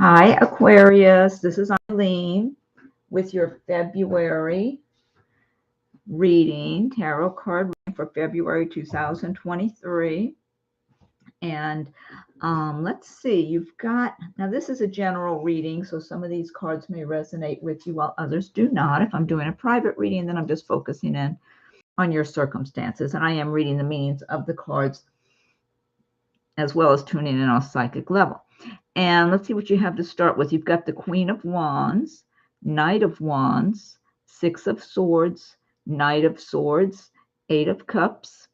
Hi, Aquarius. This is Eileen with your February reading, tarot card reading for February 2023. And let's see, you've got, now this is a general reading, so some of these cards may resonate with you while others do not. If I'm doing a private reading, then I'm just focusing in on your circumstances. And I am reading the meanings of the cards as well as tuning in on a psychic level. And let's see what you have to start with. You've got the Queen of Wands, Knight of Wands, Six of Swords, Knight of Swords, Eight of Cups,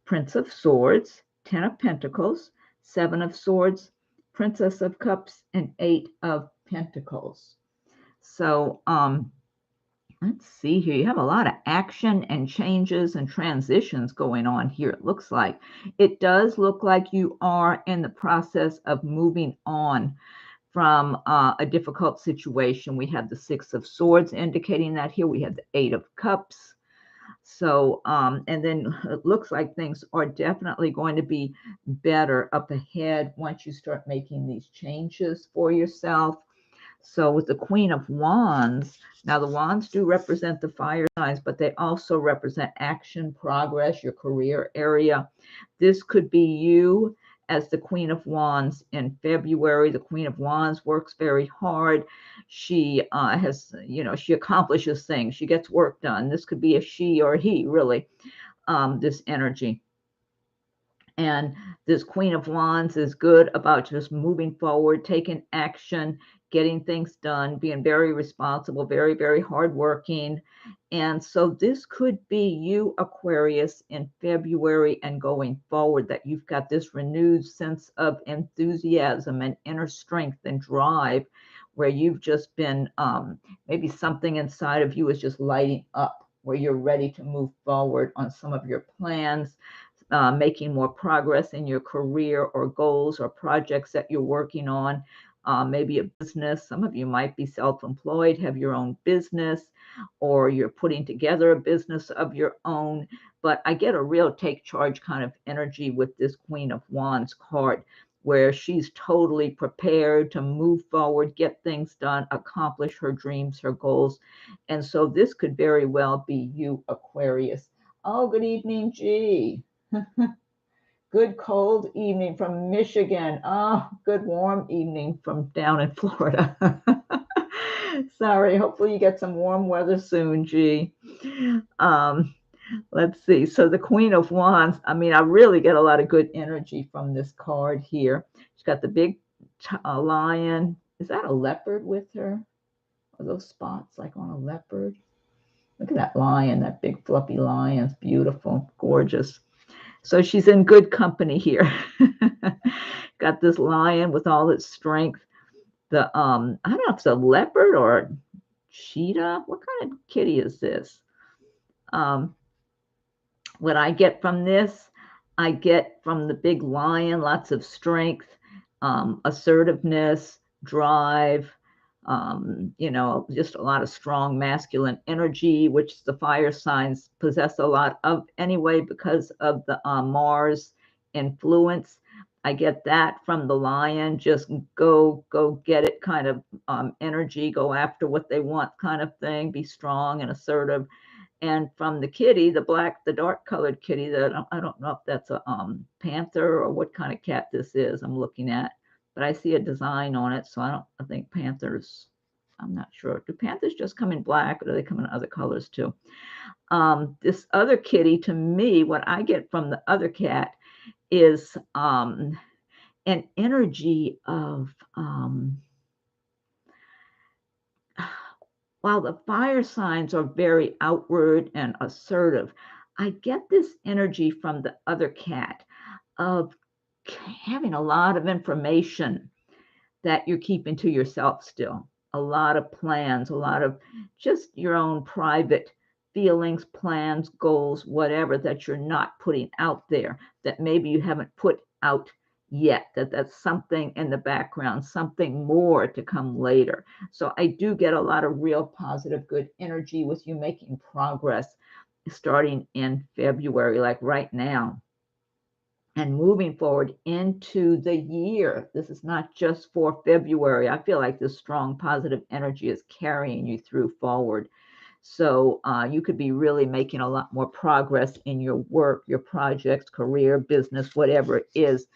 Prince of Swords, Ten of Pentacles, Seven of Swords, Princess of Cups, and Eight of Pentacles. So, let's see here. You have a lot of action and changes and transitions going on here, it looks like. It does look like you are in the process of moving on from a difficult situation. We have the Six of Swords indicating that here. We have the Eight of Cups. So, and then it looks like things are definitely going to be better up ahead once you start making these changes for yourself. So with the Queen of Wands, now the wands do represent the fire signs, but they also represent action, progress, your career area. This could be you as the Queen of Wands in February. The Queen of Wands works very hard. She she accomplishes things. She gets work done. This could be a she or he, really, this energy. And this Queen of Wands is good about just moving forward, taking action, getting things done, being very responsible, very, very hardworking. And so this could be you, Aquarius, in February and going forward, that you've got this renewed sense of enthusiasm and inner strength and drive, where you've just been, maybe something inside of you is just lighting up, where you're ready to move forward on some of your plans. Making more progress in your career or goals or projects that you're working on. Maybe a business. Some of you might be self-employed, have your own business, or you're putting together a business of your own. But I get a real take charge kind of energy with this Queen of Wands card, where she's totally prepared to move forward, get things done, accomplish her dreams, her goals. And so this could very well be you, Aquarius. Oh, good evening, G. Good cold evening from Michigan. Oh, good warm evening from down in Florida. Sorry, hopefully you get some warm weather soon, G. Let's see. So the Queen of Wands, I mean, I really get a lot of good energy from this card here. She's got the big lion. Is that a leopard with her? Are those spots like on a leopard? Look at that lion, that big fluffy lion. It's beautiful, gorgeous. So she's in good company here. Got this lion with all its strength. The I don't know if it's a leopard or a cheetah. What kind of kitty is this? What I get from this, I get from the big lion lots of strength, assertiveness, drive, just a lot of strong masculine energy, which the fire signs possess a lot of anyway because of the Mars influence. I get that from the lion, just go get it kind of energy, go after what they want kind of thing, be strong and assertive. And from the kitty, the dark colored kitty, that I don't know if that's a panther or what kind of cat this is I'm looking at, but I see a design on it. So I think panthers, I'm not sure. Do panthers just come in black, or do they come in other colors too? This other kitty, to me, what I get from the other cat is an energy of, while the fire signs are very outward and assertive, I get this energy from the other cat of having a lot of information that you're keeping to yourself still. A lot of plans, a lot of just your own private feelings, plans, goals, whatever, that you're not putting out there, that maybe you haven't put out yet, that's something in the background, something more to come later. So I do get a lot of real positive, good energy with you making progress starting in February, like right now. and moving forward into the year. This is not just for February. I feel like this strong positive energy is carrying you through forward. So you could be really making a lot more progress in your work, your projects, career, business, whatever it is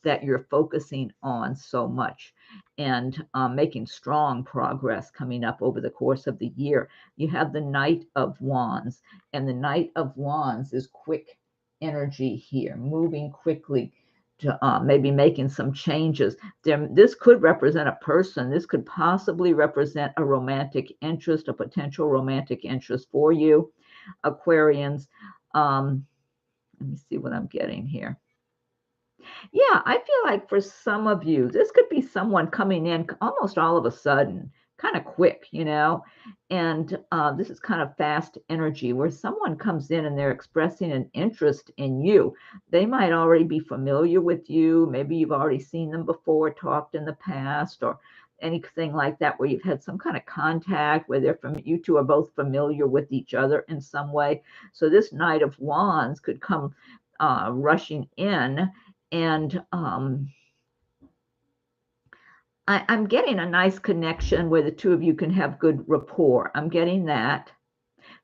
that you're focusing on so much, and making strong progress coming up over the course of the year. You have the Knight of Wands, and the Knight of Wands is quick energy here, moving quickly to maybe making some changes. This could represent a person. This could possibly represent a romantic interest, a potential romantic interest for you, Aquarians. Let me see what I'm getting here. Yeah, I feel like for some of you, this could be someone coming in almost all of a sudden, kind of quick, and this is kind of fast energy where someone comes in and they're expressing an interest in you. They might already be familiar with you. Maybe you've already seen them before, talked in the past, or anything like that, where you've had some kind of contact, where you two are both familiar with each other in some way. So this Knight of Wands could come rushing in. And I'm getting a nice connection where the two of you can have good rapport. I'm getting that.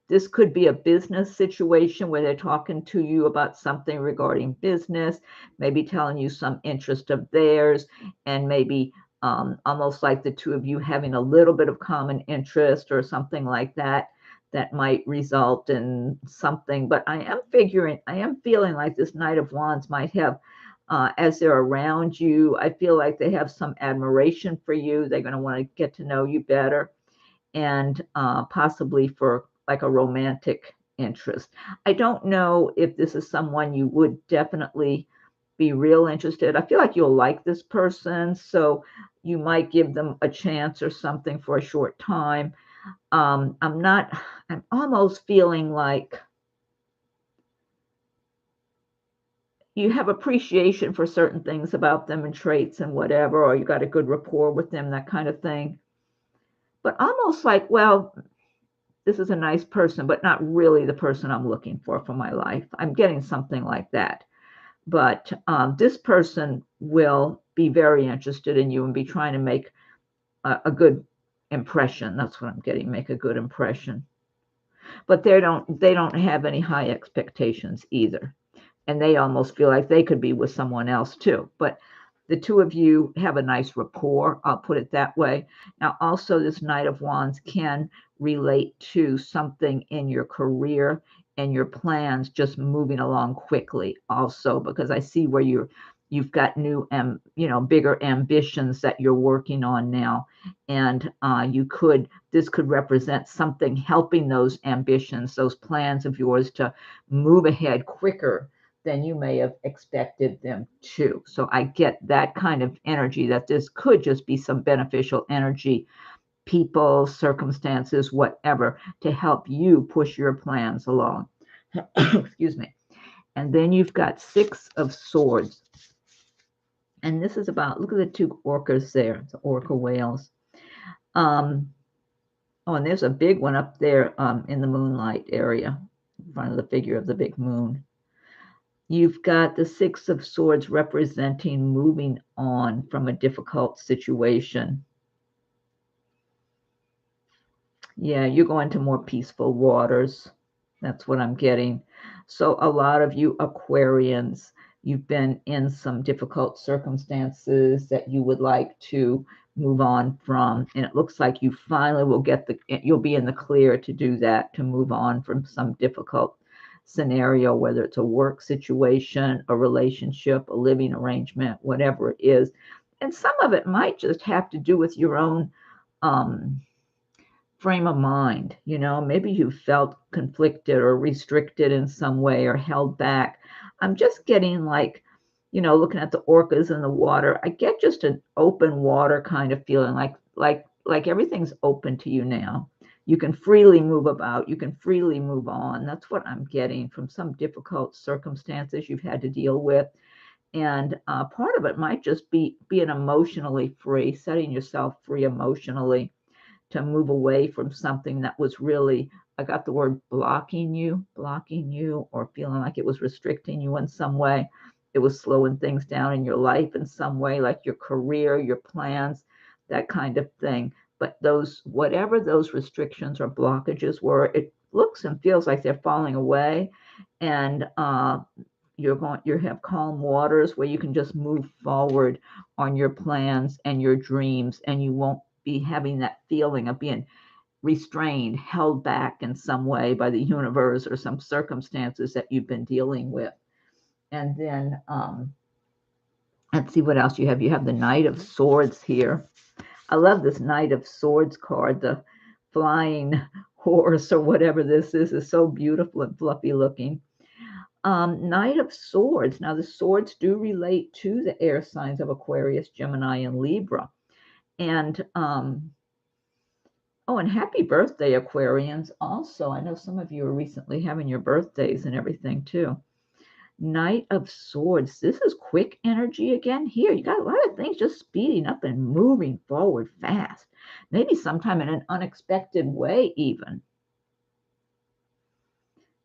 This could be a business situation where they're talking to you about something regarding business, maybe telling you some interest of theirs, and maybe almost like the two of you having a little bit of common interest or something like that, that might result in something. But I am feeling like this Knight of Wands might have, as they're around you, I feel like they have some admiration for you. They're going to want to get to know you better, and possibly for like a romantic interest. I don't know if this is someone you would definitely be real interested. I feel like you'll like this person, so you might give them a chance or something for a short time. I'm almost feeling like you have appreciation for certain things about them and traits and whatever, or you got a good rapport with them, that kind of thing. But almost like, well, this is a nice person, but not really the person I'm looking for my life. I'm getting something like that. But this person will be very interested in you and be trying to make a good impression. That's what I'm getting, make a good impression. But they don't have any high expectations either. And they almost feel like they could be with someone else too. But the two of you have a nice rapport, I'll put it that way. Now, also, this Knight of Wands can relate to something in your career and your plans just moving along quickly also, because I see where you've got new and bigger ambitions that you're working on now, and this could represent something helping those ambitions, those plans of yours, to move ahead quicker than you may have expected them to. So I get that kind of energy, that this could just be some beneficial energy, people, circumstances, whatever, to help you push your plans along. Excuse me. And then you've got Six of Swords. And this is about, look at the two orcas there, the orca whales. Oh, and there's a big one up there in the moonlight area, in front of the figure of the big moon. You've got the Six of Swords representing moving on from a difficult situation. Yeah, you're going to more peaceful waters. That's what I'm getting. So a lot of you Aquarians, you've been in some difficult circumstances that you would like to move on from. And it looks like you finally will you'll be in the clear to do that, to move on from some difficult scenario, whether it's a work situation, a relationship, a living arrangement, whatever it is. And some of it might just have to do with your own frame of mind. Maybe you felt conflicted or restricted in some way or held back. I'm just getting like, looking at the orcas in the water, I get just an open water kind of feeling, like everything's open to you now. You can freely move about. You can freely move on. That's what I'm getting from some difficult circumstances you've had to deal with. And part of it might just be being emotionally free, setting yourself free emotionally to move away from something that was really, I got the word blocking you, or feeling like it was restricting you in some way. it was slowing things down in your life in some way, like your career, your plans, that kind of thing. But those, whatever those restrictions or blockages were, it looks and feels like they're falling away. And you have calm waters where you can just move forward on your plans and your dreams, and you won't be having that feeling of being restrained, held back in some way by the universe or some circumstances that you've been dealing with. And then let's see what else you have. You have the Knight of Swords here. I love this Knight of Swords card. The flying horse or whatever this is so beautiful and fluffy looking. Knight of Swords. Now, the swords do relate to the air signs of Aquarius, Gemini, and Libra. And oh, and happy birthday, Aquarians. Also, I know some of you are recently having your birthdays and everything too. Knight of Swords. This is quick energy again here. You got a lot of things just speeding up and moving forward fast. Maybe sometime in an unexpected way even.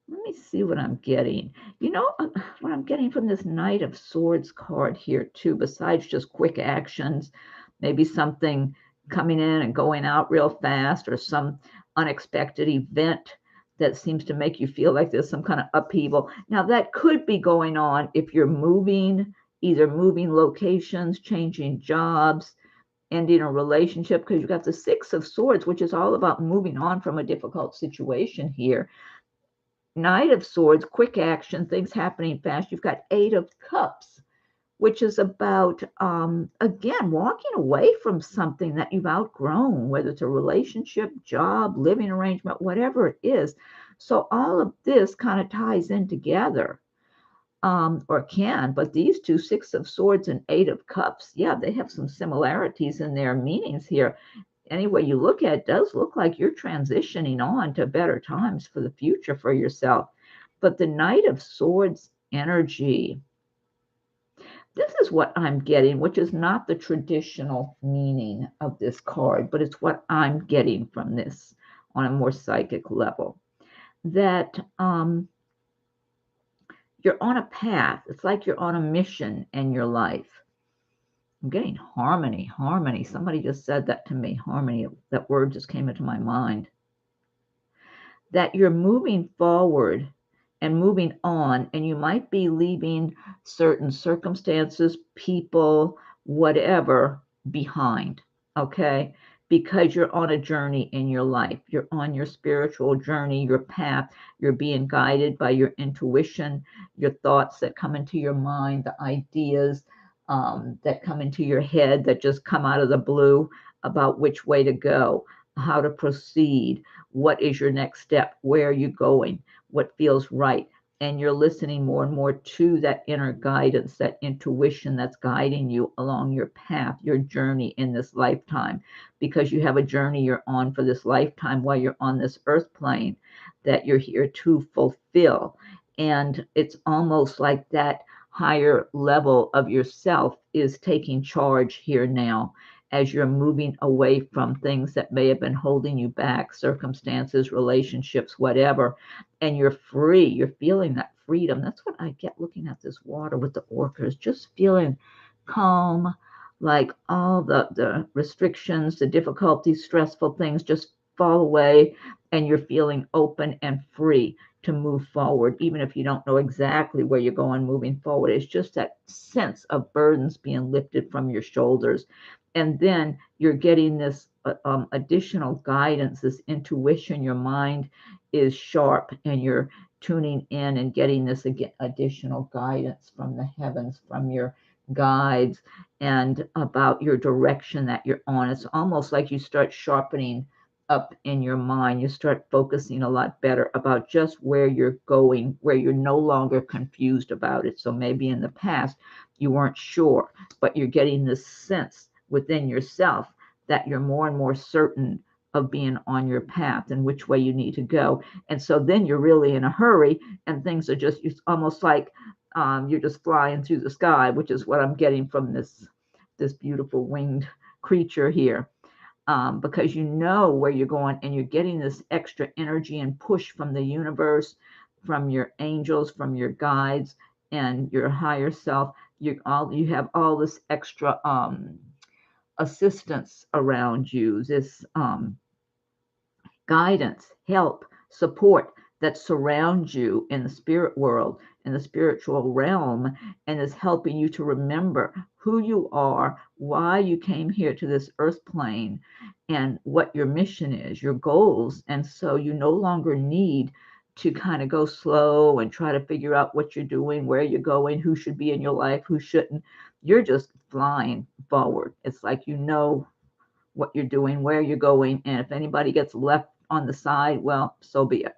Let me see what I'm getting. You know, what I'm getting from this Knight of Swords card here too, besides just quick actions, maybe something coming in and going out real fast, or some unexpected event that seems to make you feel like there's some kind of upheaval. Now, that could be going on if you're moving, either moving locations, changing jobs, ending a relationship, because you've got the Six of Swords, which is all about moving on from a difficult situation here. Knight of Swords, quick action, things happening fast. You've got Eight of Cups, which is about, again, walking away from something that you've outgrown, whether it's a relationship, job, living arrangement, whatever it is. So all of this kind of ties in together, or can, but these two, Six of Swords and Eight of Cups, yeah, they have some similarities in their meanings here. Any way you look at it, does look like you're transitioning on to better times for the future for yourself. But the Knight of Swords energy, this is what I'm getting, which is not the traditional meaning of this card, but it's what I'm getting from this on a more psychic level. That you're on a path. It's like you're on a mission in your life. I'm getting harmony, harmony. Somebody just said that to me, harmony. That word just came into my mind. That you're moving forward and moving on, and you might be leaving certain circumstances, people, whatever, behind, okay? Because you're on a journey in your life. You're on your spiritual journey, your path. You're being guided by your intuition, your thoughts that come into your mind, the ideas that come into your head that just come out of the blue about which way to go, how to proceed, what is your next step, where are you going, what feels right. And you're listening more and more to that inner guidance, that intuition that's guiding you along your path, your journey in this lifetime, because you have a journey you're on for this lifetime while you're on this earth plane that you're here to fulfill. And it's almost like that higher level of yourself is taking charge here now as you're moving away from things that may have been holding you back, circumstances, relationships, whatever, and you're free. You're feeling that freedom. That's what I get looking at this water with the orcas, just feeling calm, like all the restrictions, the difficulties, stressful things just fall away, and you're feeling open and free to move forward, even if you don't know exactly where you're going moving forward. It's just that sense of burdens being lifted from your shoulders. And then you're getting this additional guidance, this intuition. Your mind is sharp, and you're tuning in and getting this additional guidance from the heavens, from your guides, and about your direction that you're on. It's almost like you start sharpening up in your mind. You start focusing a lot better about just where you're going, where you're no longer confused about it. So maybe in the past you weren't sure, but you're getting this sense within yourself that you're more and more certain of being on your path and which way you need to go. And so then you're really in a hurry, and things are just, it's almost like you're just flying through the sky, which is what I'm getting from this beautiful winged creature here. Because you know where you're going, and you're getting this extra energy and push from the universe, from your angels, from your guides, and your higher self, you have all this extra assistance around you, this guidance, help, support that surrounds you in the spirit world, in the spiritual realm, and is helping you to remember who you are, why you came here to this earth plane, and what your mission is, your goals. And so you no longer need to kind of go slow and try to figure out what you're doing, where you're going, who should be in your life, who shouldn't. You're just flying forward. It's like you know what you're doing, where you're going, and if anybody gets left on the side, well, so be it.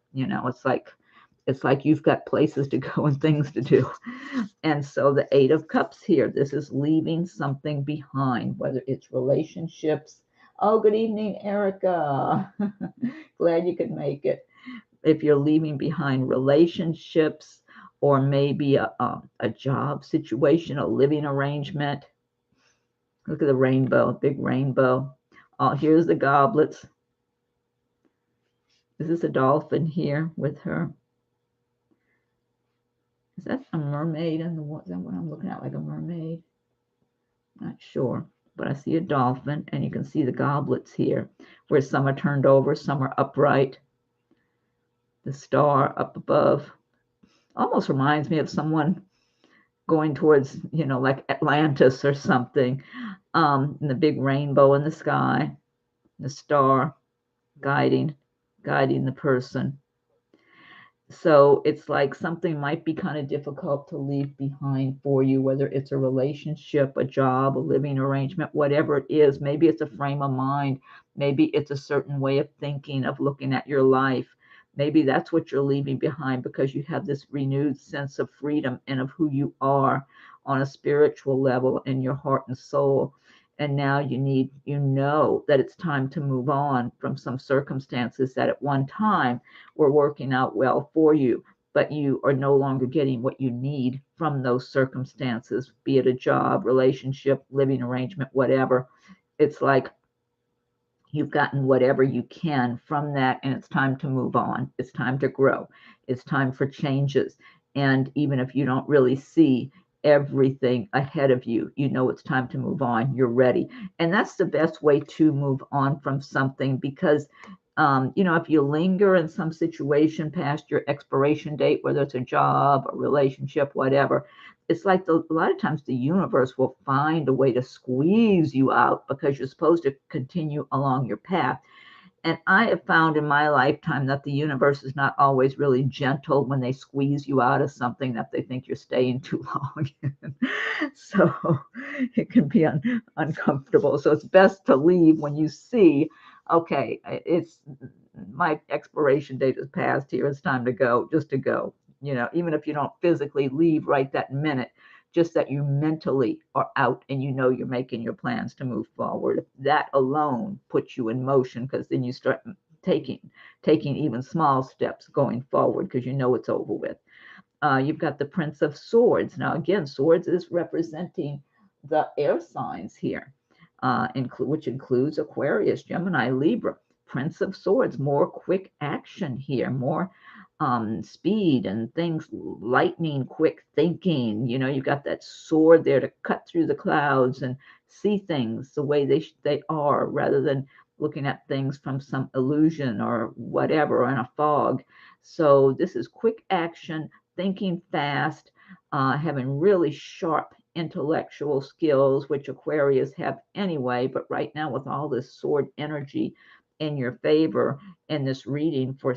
It's like you've got places to go and things to do. And so the Eight of Cups here, this is leaving something behind, whether it's relationships. Oh, good evening, Erica. Glad you could make it. If you're leaving behind relationships, or maybe a job situation, a living arrangement. Look at the rainbow, big rainbow. Oh, here's the goblets. Is this a dolphin here with her? Is that a mermaid in the water? Is that what I'm looking at, like a mermaid? Not sure, but I see a dolphin, and you can see the goblets here, where some are turned over, some are upright. The star up above almost reminds me of someone going towards, like Atlantis or something. And the big rainbow in the sky, the star guiding the person. So it's like something might be kind of difficult to leave behind for you, whether it's a relationship, a job, a living arrangement, whatever it is. Maybe it's a frame of mind. Maybe it's a certain way of thinking, of looking at your life. Maybe that's what you're leaving behind, because you have this renewed sense of freedom and of who you are on a spiritual level in your heart and soul. And now you know that it's time to move on from some circumstances that at one time were working out well for you, but you are no longer getting what you need from those circumstances, be it a job, relationship, living arrangement, whatever. It's like you've gotten whatever you can from that, and it's time to move on. It's time to grow. It's time for changes. And even if you don't really see everything ahead of you, you know it's time to move on. You're ready. And that's the best way to move on from something, because if you linger in some situation past your expiration date, whether it's a job, a relationship, whatever, it's like a lot of times the universe will find a way to squeeze you out, because you're supposed to continue along your path. And I have found in my lifetime that the universe is not always really gentle when they squeeze you out of something that they think you're staying too long in. So it can be uncomfortable. So it's best to leave when you see, okay, it's my expiration date has passed here. It's time to go, just to go. Even if you don't physically leave right that minute, just that you mentally are out and you're making your plans to move forward. That alone puts you in motion, because then you start taking even small steps going forward, because it's over with. You've got the Prince of Swords. Now, again, swords is representing the air signs here, which includes Aquarius, Gemini, Libra. Prince of Swords, more quick action here, more speed and things, lightning quick thinking. You've got that sword there to cut through the clouds and see things the way they are, rather than looking at things from some illusion or whatever, or in a fog. So this is quick action, thinking fast, having really sharp intellectual skills, which Aquarius have anyway, but right now with all this sword energy in your favor in this reading for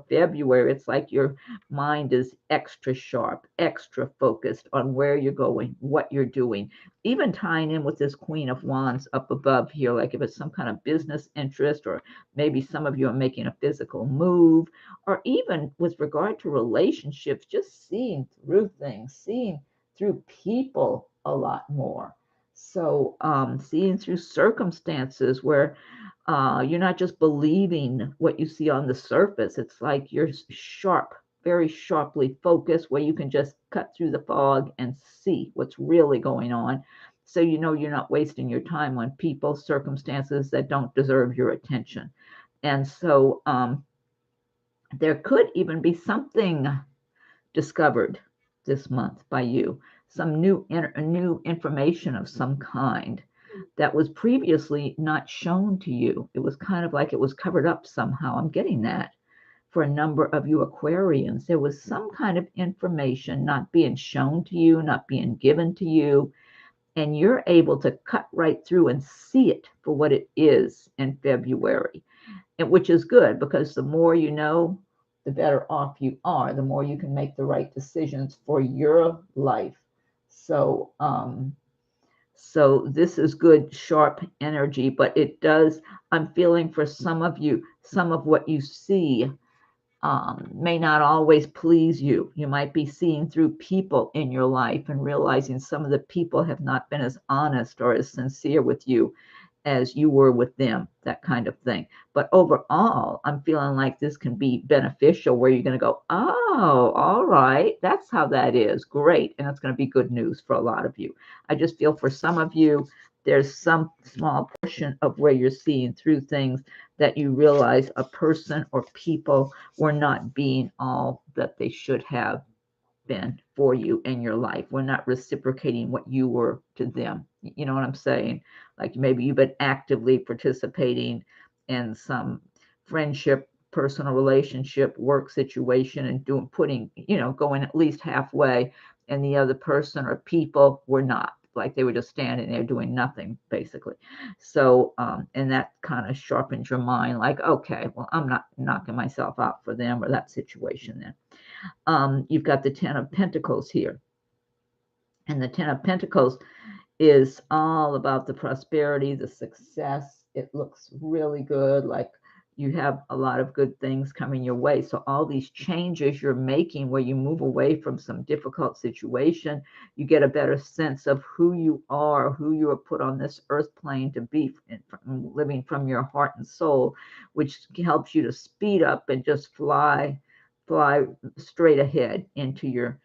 February, it's like your mind is extra sharp, extra focused on where you're going, what you're doing, even tying in with this Queen of Wands up above here, like if it's some kind of business interest, or maybe some of you are making a physical move, or even with regard to relationships, just seeing through things, seeing through people a lot more. So seeing through circumstances where you're not just believing what you see on the surface. It's like you're sharp, very sharply focused, where you can just cut through the fog and see what's really going on. So you're not wasting your time on people, circumstances that don't deserve your attention. And so there could even be something discovered this month by you. Some new information of some kind that was previously not shown to you. It was kind of like it was covered up somehow. I'm getting that for a number of you Aquarians. There was some kind of information not being shown to you, not being given to you, and you're able to cut right through and see it for what it is in February, and which is good, because the more you know, the better off you are, the more you can make the right decisions for your life. So so this is good, sharp energy, but it does, I'm feeling for some of you, some of what you see may not always please you. You might be seeing through people in your life and realizing some of the people have not been as honest or as sincere with you as you were with them, that kind of thing. But overall, I'm feeling like this can be beneficial, where you're going to go, oh, all right, that's how that is. Great. And it's going to be good news for a lot of you. I just feel for some of you, there's some small portion of where you're seeing through things that you realize a person or people were not being all that they should have been for you in your life. We're not reciprocating what you were to them. You know what I'm saying? Like maybe you've been actively participating in some friendship, personal relationship, work situation, and putting, going at least halfway, and the other person or people were not. Like they were just standing there doing nothing, basically. So, and that kind of sharpens your mind, like, okay, well, I'm not knocking myself out for them or that situation then. You've got the Ten of Pentacles here. And the Ten of Pentacles is all about the prosperity, the success. It looks really good, like you have a lot of good things coming your way. So all these changes you're making, where you move away from some difficult situation, you get a better sense of who you are put on this earth plane to be, living from your heart and soul, which helps you to speed up and just fly straight ahead into your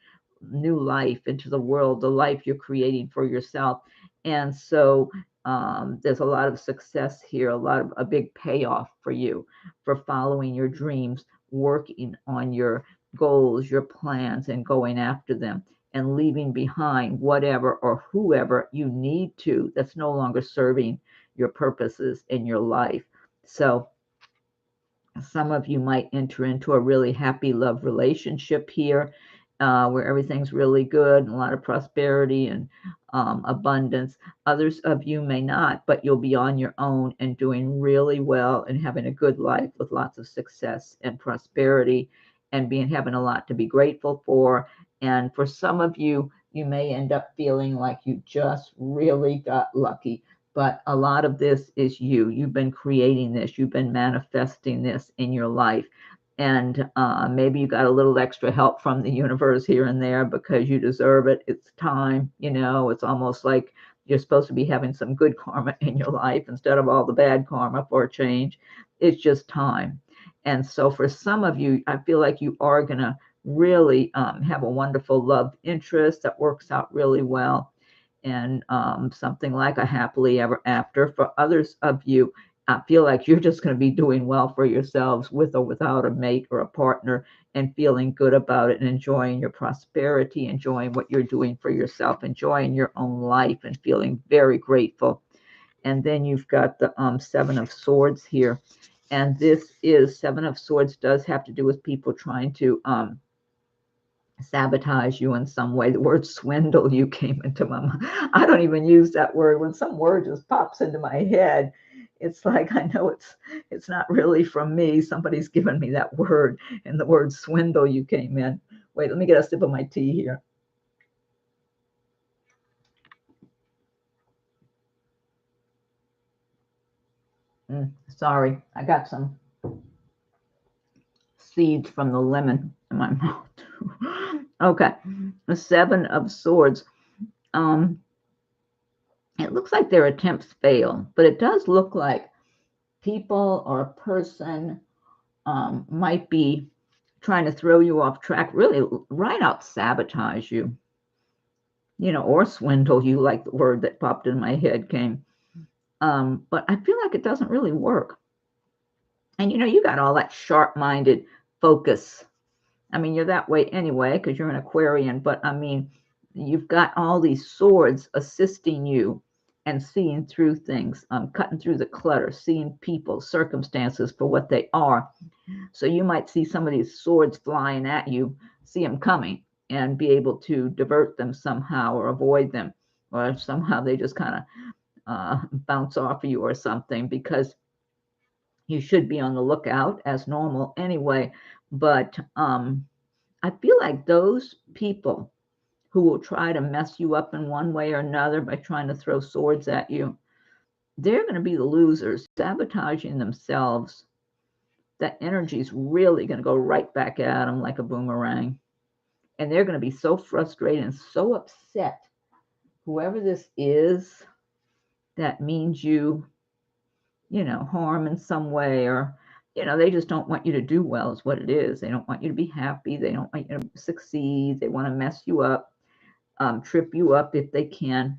new life, into the world, the life you're creating for yourself. And so there's a lot of success here, a big payoff for you for following your dreams, working on your goals, your plans, and going after them, and leaving behind whatever or whoever you need to that's no longer serving your purposes in your life. So some of you might enter into a really happy love relationship here, where everything's really good and a lot of prosperity and abundance. Others of you may not, but you'll be on your own and doing really well and having a good life with lots of success and prosperity, and having a lot to be grateful for. And for some of you, you may end up feeling like you just really got lucky. But a lot of this is you. You've been creating this. You've been manifesting this in your life. And maybe you got a little extra help from the universe here and there because you deserve it. It's time. It's almost like you're supposed to be having some good karma in your life instead of all the bad karma for a change. It's just time. And so for some of you, I feel like you are going to really have a wonderful love interest that works out really well, and something like a happily ever after. For others of you, I feel like you're just going to be doing well for yourselves, with or without a mate or a partner, and feeling good about it and enjoying your prosperity, enjoying what you're doing for yourself, enjoying your own life, and feeling very grateful. And then you've got the Seven of Swords here. And this is, Seven of Swords does have to do with people trying to sabotage you in some way. The word swindle you came into my mind. I don't even use that word. When some word just pops into my head, it's like I know it's not really from me. Somebody's given me that word, and the word swindle you came in. Wait, let me get a sip of my tea here. Sorry, I got some seeds from the lemon in my mouth. Okay, the Seven of Swords. It looks like their attempts fail, but it does look like people or a person might be trying to throw you off track, really right out sabotage you, or swindle you, like the word that popped in my head came. But I feel like it doesn't really work. And you got all that sharp-minded focus I mean, you're that way anyway because you're an Aquarian, but I mean, you've got all these swords assisting you and seeing through things, cutting through the clutter, seeing people, circumstances for what they are. So you might see some of these swords flying at you, see them coming, and be able to divert them somehow or avoid them, or somehow they just kind of bounce off of you or something, because you should be on the lookout as normal anyway. But I feel like those people who will try to mess you up in one way or another by trying to throw swords at you, they're going to be the losers, sabotaging themselves. That energy is really going to go right back at them like a boomerang. And they're going to be so frustrated and so upset. Whoever this is that means you, harm in some way, or, they just don't want you to do well, is what it is. They don't want you to be happy. They don't want you to succeed. They want to mess you up, trip you up if they can,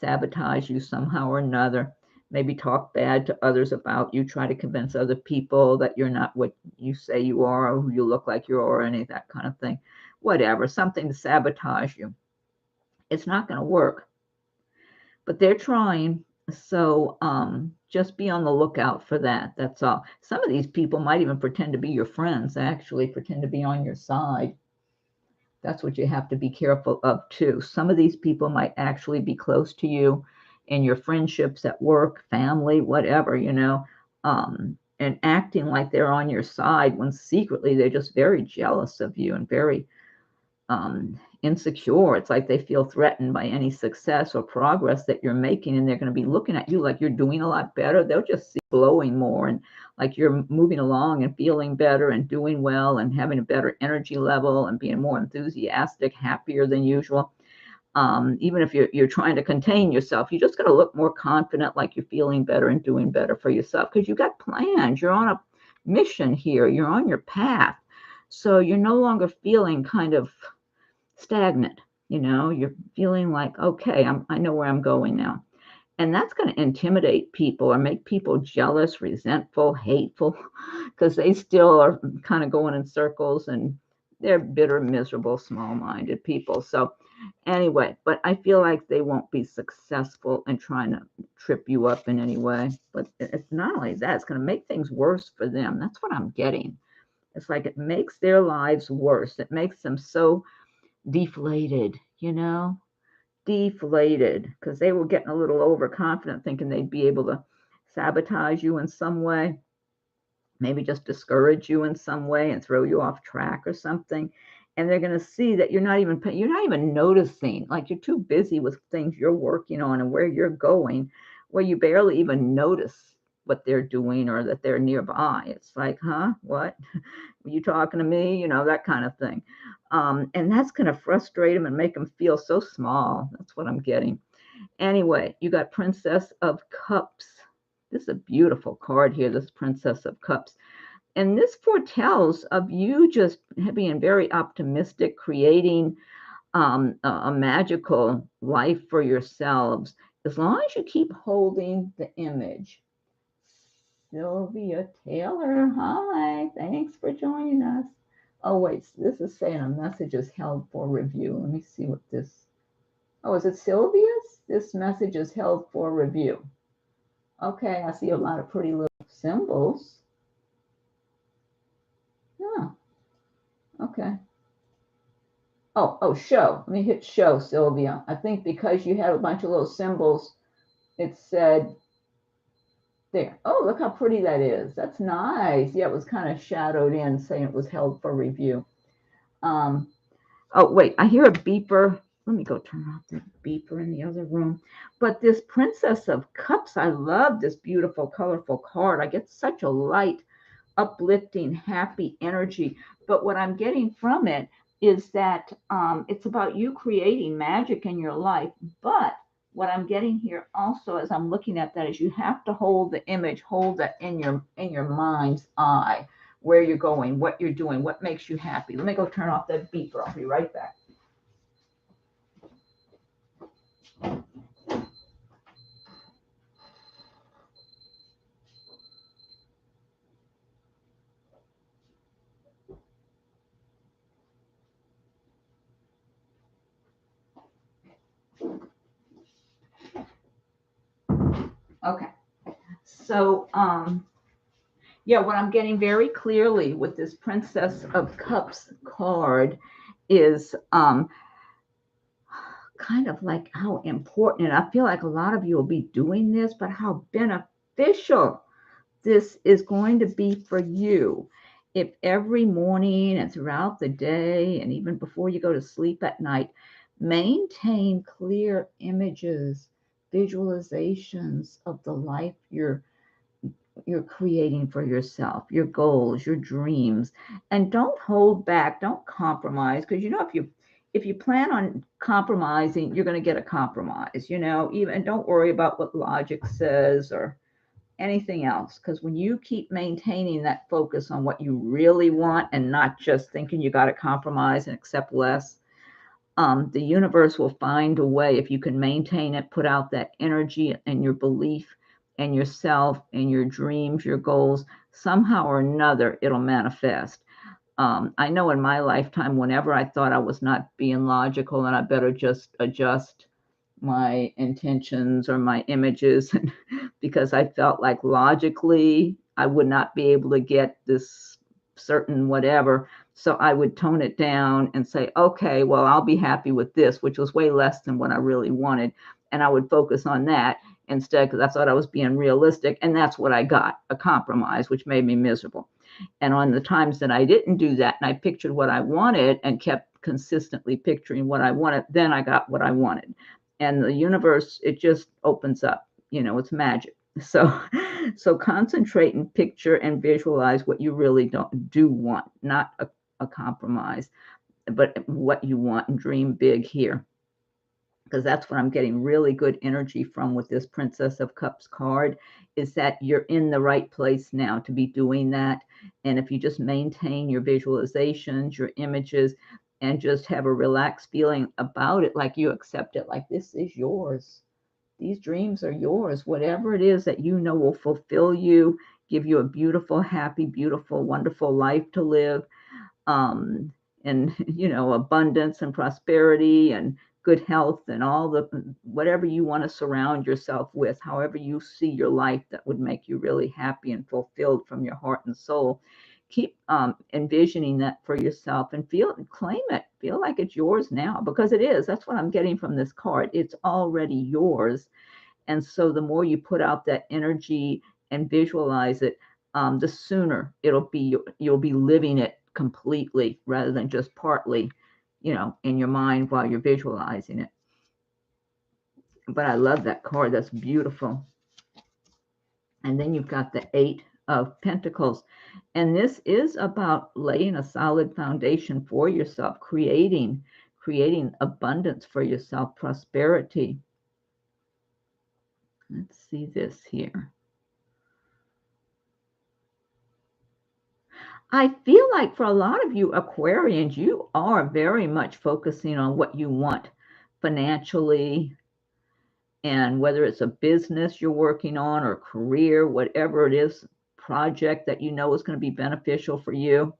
sabotage you somehow or another, maybe talk bad to others about you, try to convince other people that you're not what you say you are or who you look like you are, or any of that kind of thing. Whatever, something to sabotage you. It's not going to work, but they're trying. So just be on the lookout for that. That's all. Some of these people might even pretend to be your friends, actually pretend to be on your side. That's what you have to be careful of too. Some of these people might actually be close to you in your friendships at work, family, whatever, and acting like they're on your side when secretly they're just very jealous of you and very insecure. It's like they feel threatened by any success or progress that you're making, and they're going to be looking at you like you're doing a lot better. They'll just see glowing more and like you're moving along and feeling better and doing well and having a better energy level and being more enthusiastic, happier than usual. Even if you're trying to contain yourself, you just got to look more confident, like you're feeling better and doing better for yourself, because you got plans. You're on a mission here. You're on your path. So you're no longer feeling kind of stagnant. You're feeling like, okay, I know where I'm going now. And that's going to intimidate people or make people jealous, resentful, hateful, because they still are kind of going in circles and they're bitter, miserable, small-minded people. So anyway, but I feel like they won't be successful in trying to trip you up in any way. But it's not only that, it's going to make things worse for them. That's what I'm getting. It's like it makes their lives worse. It makes them so deflated, deflated, because they were getting a little overconfident, thinking they'd be able to sabotage you in some way, maybe just discourage you in some way and throw you off track or something. And they're going to see that you're not even noticing, like you're too busy with things you're working on and where you're going, where you barely even notice what they're doing or that they're nearby. It's like, huh, what? Were you talking to me? That kind of thing. And that's going to frustrate them and make them feel so small. That's what I'm getting. Anyway, you got Princess of Cups. This is a beautiful card here, this Princess of Cups. And this foretells of you just being very optimistic, creating a magical life for yourselves, as long as you keep holding the image. Sylvia Taylor, hi, thanks for joining us. Oh, wait, this is saying a message is held for review. Let me see what this, oh, is it Sylvia's? This message is held for review. Okay, I see a lot of pretty little symbols. Yeah, okay. Oh, show. Let me hit show, Sylvia. I think because you had a bunch of little symbols, it said there. Oh, look how pretty that is. That's nice. Yeah, it was kind of shadowed in saying it was held for review. Oh, wait, I hear a beeper. Let me go turn off the beeper in the other room. But this Princess of Cups, I love this beautiful, colorful card. I get such a light, uplifting, happy energy. But what I'm getting from it is that it's about you creating magic in your life. But what I'm getting here also, as I'm looking at that, is you have to hold the image, hold that in your mind's eye, where you're going, what you're doing, what makes you happy. Let me go turn off that beeper. I'll be right back. Okay. So, yeah, what I'm getting very clearly with this Princess of Cups card is kind of like how important, and I feel like a lot of you will be doing this, but how beneficial this is going to be for you. If every morning and throughout the day, and even before you go to sleep at night, maintain clear images, visualizations of the life you're creating for yourself, your goals, your dreams, and don't hold back, don't compromise, because you know if you plan on compromising, you're going to get a compromise, even, and don't worry about what logic says or anything else, because when you keep maintaining that focus on what you really want and not just thinking you got to compromise and accept less, the universe will find a way. If you can maintain it, put out that energy and your belief and yourself and your dreams, your goals, somehow or another, it'll manifest. I know in my lifetime, whenever I thought I was not being logical and I better just adjust my intentions or my images, because I felt like logically I would not be able to get this certain whatever. So I would tone it down and say, okay, well, I'll be happy with this, which was way less than what I really wanted. And I would focus on that instead, because I thought I was being realistic. And that's what I got, a compromise, which made me miserable. And on the times that I didn't do that and I pictured what I wanted and kept consistently picturing what I wanted, then I got what I wanted. And the universe, it just opens up, it's magic. So concentrate and picture and visualize what you really do want, not a compromise, but what you want, and dream big here, because that's what I'm getting really good energy from with this Princess of Cups card, is that you're in the right place now to be doing that. And if you just maintain your visualizations, your images, and just have a relaxed feeling about it, like you accept it, like this is yours. These dreams are yours. Whatever it is that you know will fulfill you, give you a beautiful, happy, beautiful, wonderful life to live. Um, and abundance and prosperity and good health and all the whatever you want to surround yourself with, however you see your life that would make you really happy and fulfilled from your heart and soul. Keep envisioning that for yourself and claim it, feel like it's yours now, because it is. That's what I'm getting from this card. It's already yours. And so the more you put out that energy and visualize it, the sooner you'll be living it completely rather than just partly, in your mind while you're visualizing it. But I love that card. That's beautiful. And then you've got the 8 of Pentacles. And this is about laying a solid foundation for yourself, creating abundance for yourself, prosperity. Let's see this here. I feel like for a lot of you Aquarians, you are very much focusing on what you want financially, and whether it's a business you're working on or career, whatever it is, project that you know is going to be beneficial for you.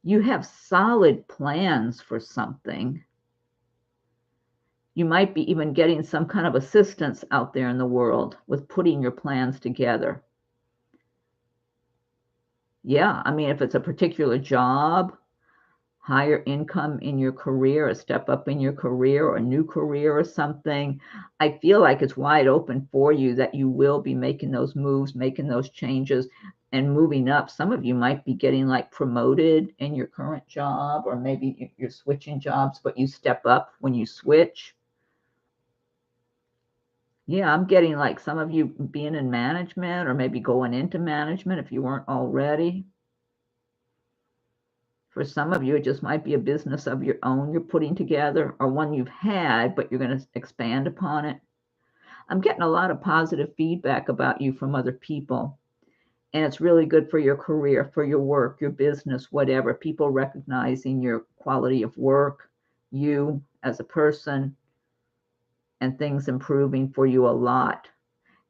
You have solid plans for something. You might be even getting some kind of assistance out there in the world with putting your plans together. Yeah, I mean, if it's a particular job, higher income in your career, a step up in your career, or a new career or something, I feel like it's wide open for you, that you will be making those moves, making those changes and moving up. Some of you might be getting like promoted in your current job, or maybe you're switching jobs, but you step up when you switch. Yeah, I'm getting like some of you being in management, or maybe going into management if you weren't already. For some of you, it just might be a business of your own you're putting together, or one you've had, but you're going to expand upon it. I'm getting a lot of positive feedback about you from other people. And it's really good for your career, for your work, your business, whatever. People recognizing your quality of work, you as a person, and things improving for you a lot.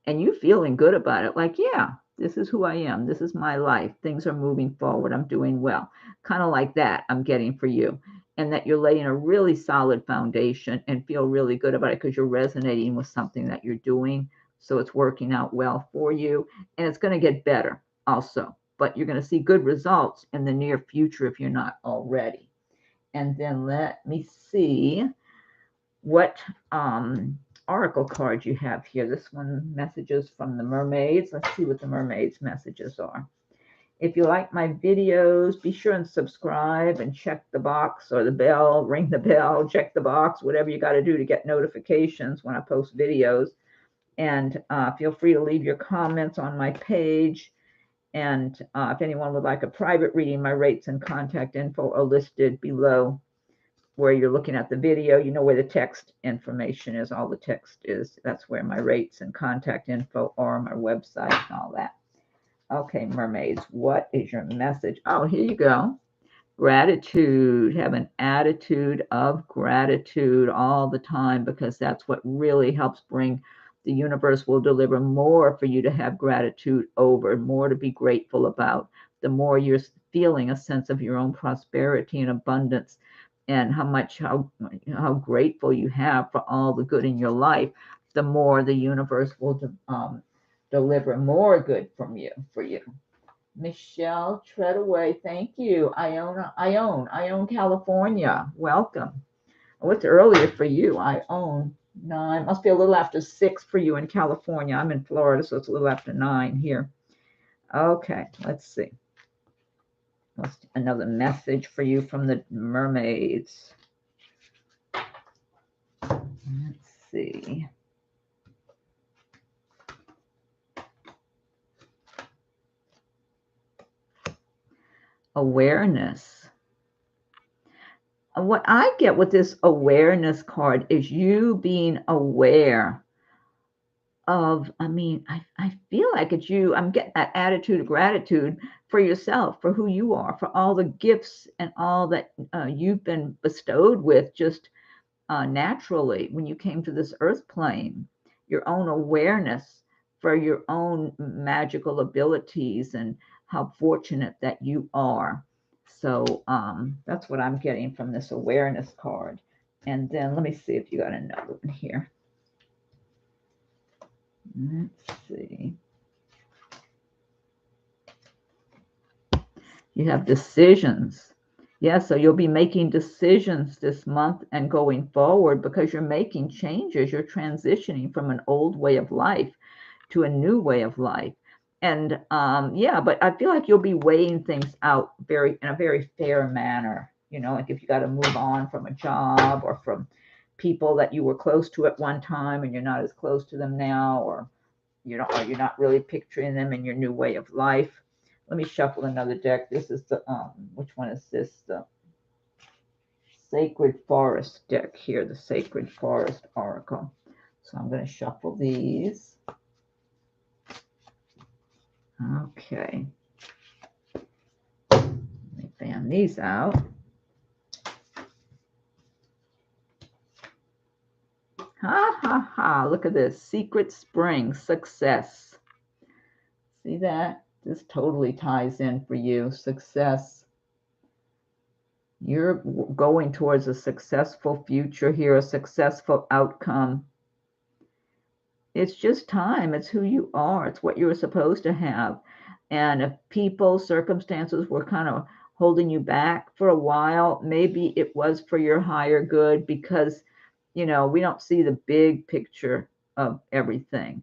And you feeling good about it. Like, yeah, this is who I am. This is my life. Things are moving forward. I'm doing well. Kind of like that I'm getting for you. And that you're laying a really solid foundation and feel really good about it because you're resonating with something that you're doing. So it's working out well for you, and it's going to get better also. But you're going to see good results in the near future if you're not already. And then let me see what oracle card you have here. This one, messages from the mermaids. Let's see what the mermaids messages are. If you like my videos, be sure and subscribe and check the box or the bell, ring the bell, check the box, whatever you got to do to get notifications when I post videos. And feel free to leave your comments on my page. And if anyone would like a private reading, my rates and contact info are listed below where you're looking at the video. You know where the text information is. All the text is. That's where my rates and contact info are, my website and all that. Okay, mermaids, what is your message? Oh, here you go. Gratitude. Have an attitude of gratitude all the time, because that's what really helps bring, the universe will deliver more for you to have gratitude over, more to be grateful about. The more you're feeling a sense of your own prosperity and abundance, and how grateful you have for all the good in your life, the more the universe will deliver more good for you. Michelle Treadaway, thank you. Ione, California. Welcome. Oh, it's earlier for you. Ione, 9. Must be a little after 6 for you in California. I'm in Florida, so it's a little after 9 here. Okay, let's see. What's another message for you from the mermaids? Let's see. Awareness. What I get with this awareness card is you being aware of, I feel like it's you. I'm getting that attitude of gratitude for yourself, for who you are, for all the gifts and all that you've been bestowed with just naturally when you came to this earth plane. Your own awareness for your own magical abilities and how fortunate that you are. So that's what I'm getting from this awareness card. And then let me see if you got another one here. Let's see. You have decisions. Yeah, so you'll be making decisions this month and going forward, because you're making changes. You're transitioning from an old way of life to a new way of life. And yeah, but I feel like you'll be weighing things out in a very fair manner. You know, like if you got to move on from a job or from people that you were close to at one time and you're not as close to them now, or you're not really picturing them in your new way of life. Let me shuffle another deck. This is the which one is this? The Sacred Forest deck here, the Sacred Forest Oracle. So I'm going to shuffle these. Okay. Let me fan these out. Ha ha ha. Look at this. Secret Spring Success. See that? This totally ties in for you. Success. You're going towards a successful future here, a successful outcome. It's just time. It's who you are. It's what you were supposed to have. And if people, circumstances were kind of holding you back for a while, maybe it was for your higher good, because, you know, we don't see the big picture of everything.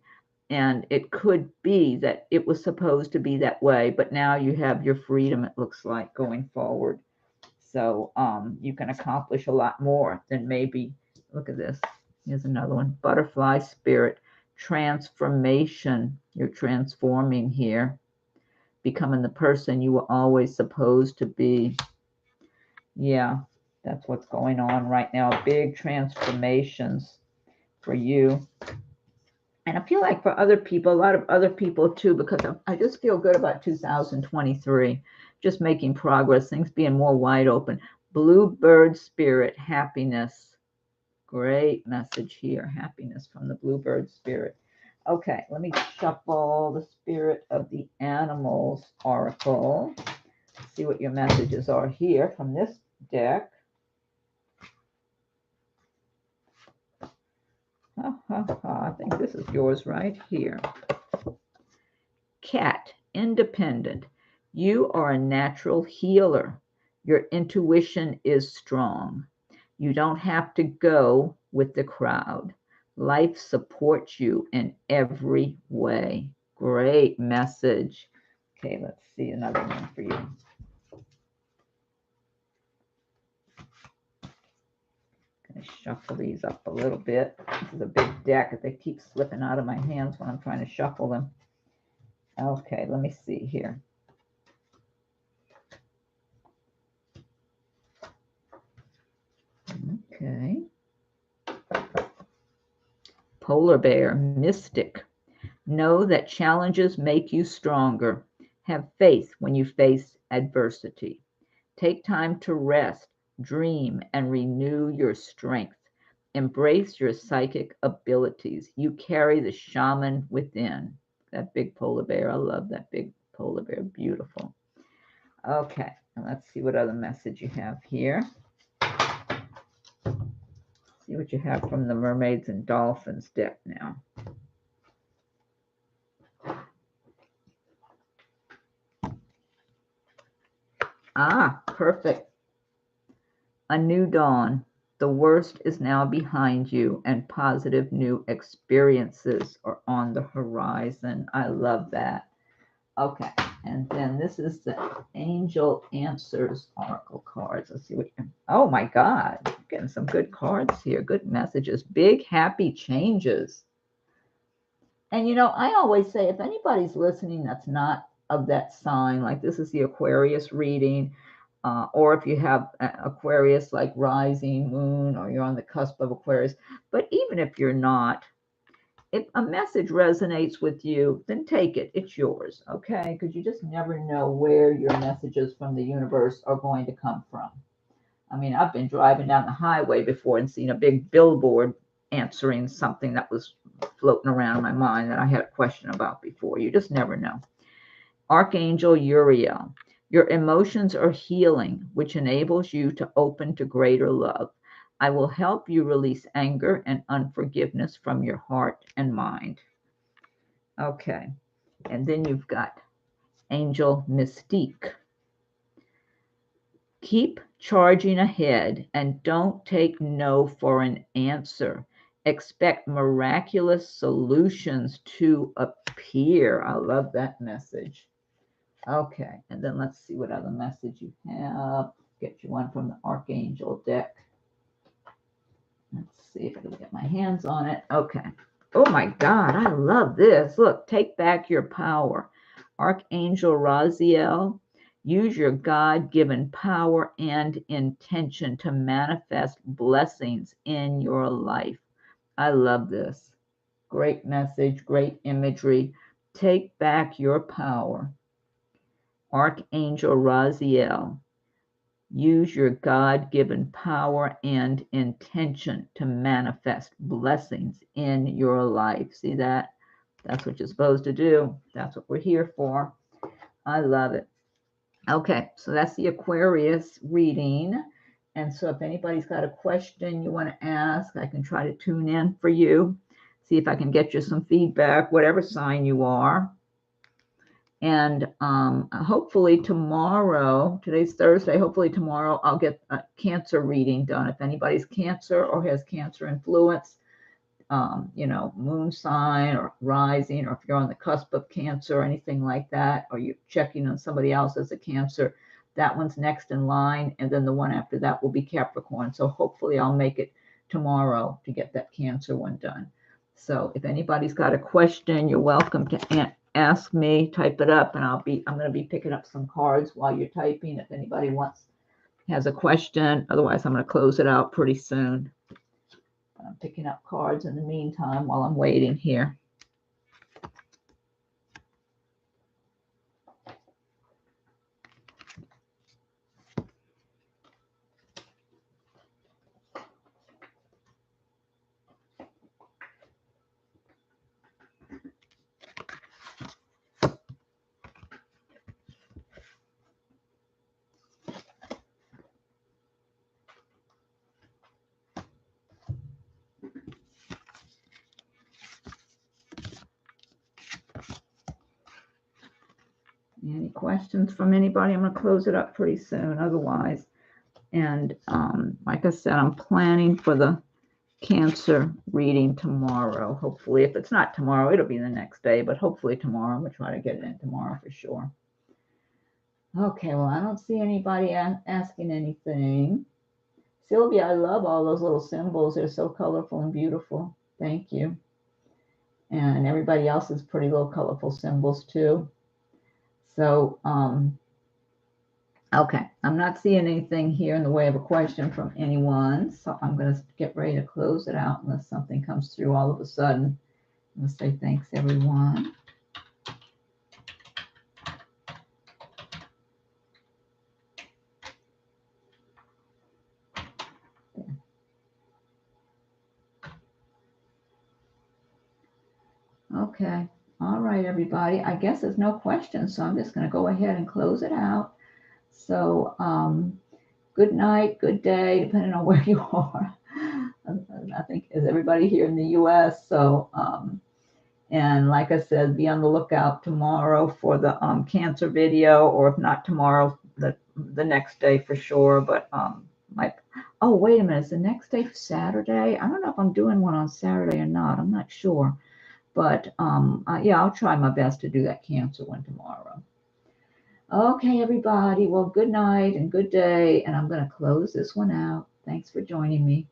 And it could be that it was supposed to be that way, but now you have your freedom, it looks like, going forward. So you can accomplish a lot more than maybe, look at this. Here's another one. Butterfly Spirit. Transformation. You're transforming here, becoming the person you were always supposed to be. Yeah, that's what's going on right now. Big transformations for you. And I feel like for other people, a lot of other people too, because I just feel good about 2023. Just making progress, things being more wide open. Bluebird Spirit, happiness. Great message here. Happiness from the Bluebird Spirit. Okay, let me shuffle the Spirit of the Animals Oracle. See what your messages are here from this deck. Ha, ha, ha. I think this is yours right here. Cat, independent. You are a natural healer. Your intuition is strong. You don't have to go with the crowd. Life supports you in every way. Great message. Okay, let's see another one for you. Going to shuffle these up a little bit. This is a big deck. They keep slipping out of my hands when I'm trying to shuffle them. Okay, let me see here. Okay. Polar bear, mystic. Know that challenges make you stronger. Have faith when you face adversity. Take time to rest, dream, and renew your strength. Embrace your psychic abilities. You carry the shaman within. That big polar bear. I love that big polar bear. Beautiful. Okay, and let's see what other message you have here. See what you have from the Mermaids and Dolphins deck now. Ah, perfect. A new dawn. The worst is now behind you, and positive new experiences are on the horizon. I love that. Okay, and then this is the Angel Answers Oracle cards. Let's see what you. Oh my God, I'm getting some good cards here. Good messages. Big happy changes. And you know, I always say if anybody's listening that's not of that sign, like this is the Aquarius reading, or if you have Aquarius like rising moon, or you're on the cusp of Aquarius, but even if you're not, if a message resonates with you, then take it. It's yours, okay? Because you just never know where your messages from the universe are going to come from. I mean, I've been driving down the highway before and seen a big billboard answering something that was floating around in my mind that I had a question about before. You just never know. Archangel Uriel, your emotions are healing, which enables you to open to greater love. I will help you release anger and unforgiveness from your heart and mind. Okay, and then you've got Angel Mystique. Keep charging ahead and don't take no for an answer. Expect miraculous solutions to appear. I love that message. Okay, and then let's see what other message you have. Get you one from the Archangel deck. Let's see if I can get my hands on it. Okay. Oh my God, I love this. Look, take back your power. Archangel Raziel, use your God-given power and intention to manifest blessings in your life. I love this. Great message, great imagery. Take back your power. Archangel Raziel, use your God-given power and intention to manifest blessings in your life. See that? That's what you're supposed to do. That's what we're here for. I love it. Okay, so that's the Aquarius reading. And so if anybody's got a question you want to ask, I can try to tune in for you, see if I can get you some feedback, whatever sign you are. And hopefully tomorrow, today's Thursday, hopefully tomorrow I'll get a cancer reading done. If anybody's cancer or has cancer influence, you know, moon sign or rising, or if you're on the cusp of cancer or anything like that, or you're checking on somebody else as a cancer, that one's next in line. And then the one after that will be Capricorn. So hopefully I'll make it tomorrow to get that cancer one done. So if anybody's got a question, you're welcome to ask me, type it up, and I'm going to be picking up some cards while you're typing if anybody has a question. Otherwise, I'm going to close it out pretty soon. I'm picking up cards in the meantime while I'm waiting here. Any questions from anybody? I'm going to close it up pretty soon otherwise. And like I said, I'm planning for the Cancer reading tomorrow. Hopefully, if it's not tomorrow, it'll be the next day, but hopefully tomorrow. I'm going to try to get it in tomorrow for sure. Okay, well, I don't see anybody asking anything. Sylvia, I love all those little symbols. They're so colorful and beautiful. Thank you. And everybody else's pretty little colorful symbols too. So, okay, I'm not seeing anything here in the way of a question from anyone. So I'm going to get ready to close it out unless something comes through all of a sudden. I'm going to say thanks, everyone. Okay. All right, everybody. I guess there's no questions, so I'm just going to go ahead and close it out. So, good night, good day, depending on where you are. I think is everybody here in the U.S. So, and like I said, be on the lookout tomorrow for the Cancer video, or if not tomorrow, the next day for sure. But oh, wait a minute, is the next day Saturday? I don't know if I'm doing one on Saturday or not. I'm not sure. But yeah, I'll try my best to do that Cancer one tomorrow. Okay, everybody. Well, good night and good day. And I'm going to close this one out. Thanks for joining me.